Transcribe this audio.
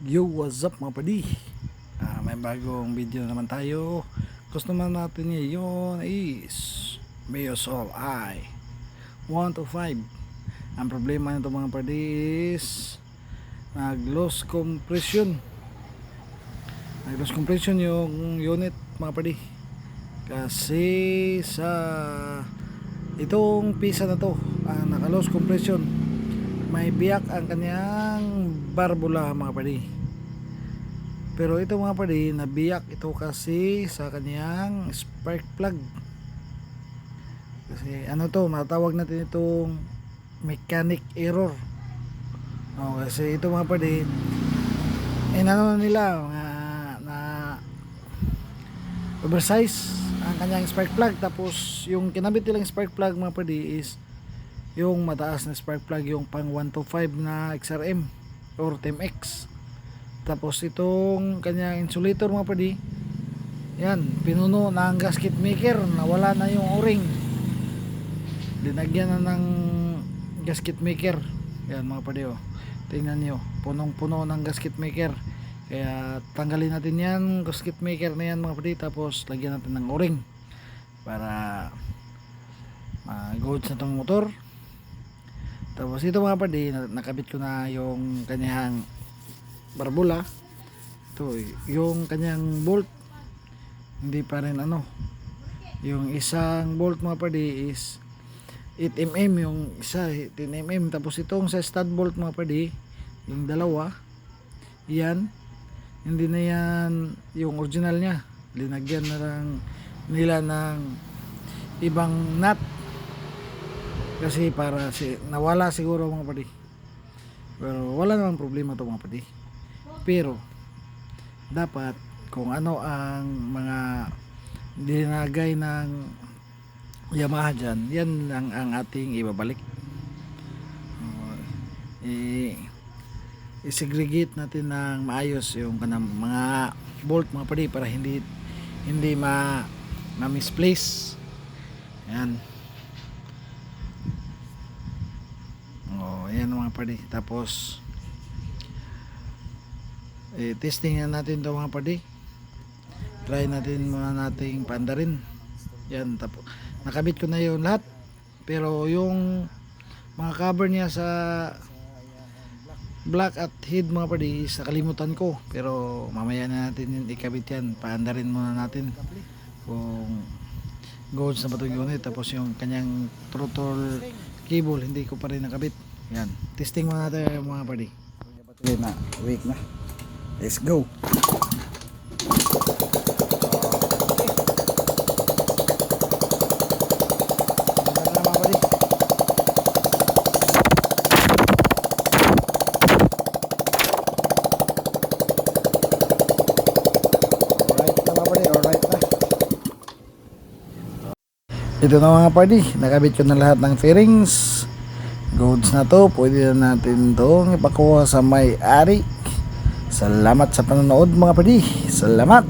Yo, what's up mga padi? May bagong video naman tayo. Customer natin ngayon is Meosol I 1 to 5. Ang problema nito mga padi is nag-loss compression. Nag-loss compression yung unit mga padi. Kasi sa itong pisa na to, naka-loss compression, may biyak ang kanyang barbula mga padi. Pero ito mga padi, nabiyak ito kasi sa kanyang spark plug. Kasi ano to, matawag natin itong mechanic error. Kasi ito mga padi, inano nila na oversize ang kanyang spark plug. Tapos yung kinabit nilang spark plug mga padi is yung mataas na spark plug, yung pang 125 na XRM or TMX. Tapos itong kanyang insulator mga padi, yan, pinuno ng gasket maker, nawala na yung o-ring, dinagyan na ng gasket maker. Yan mga padi, tingnan nyo, punong puno ng gasket maker. Kaya tanggalin natin yan, gasket maker na yan mga padi. Tapos lagyan natin ng o-ring para goods na tong motor. Tapos ito mga padi, nakabit ko na yung kanyang barbula. Ito yung kanyang bolt, hindi pa rin yung isang bolt mga padi is 8mm, yung isa 10mm. Tapos itong sa stud bolt mga padi, yung dalawa yan, hindi na yan yung original nya, linagyan na lang nila ng ibang nut kasi para nawala siguro mga padi. Pero wala namang problema to mga padi. Pero dapat kung ano ang mga dinagay ng Yamaha dyan, yan lang ang ating ibabalik. I-segregate natin ng maayos yung kanang mga bolt mga padi para hindi ma-misplace. Yan. Ayan mga padi. Tapos testing natin ito mga padi. Try natin muna nating paandarin. Yan, tapos nakabit ko na yung lahat. Pero yung mga cover niya sa black at head mga padi, nakalimutan ko. Pero mamaya na natin ikabit yan. Paandarin muna natin kung goals na ba itong unit. Tapos yung kanyang throttle cable, hindi ko pa rin nakabit. Yan, testing muna natin mga padi. Na weak na. Let's go. Ito na mga padi, nakabit ko na lahat ng fairings. Goods na to, pwede na natin itong ipakuha sa may-ari. Salamat sa panonood mga padi. Salamat.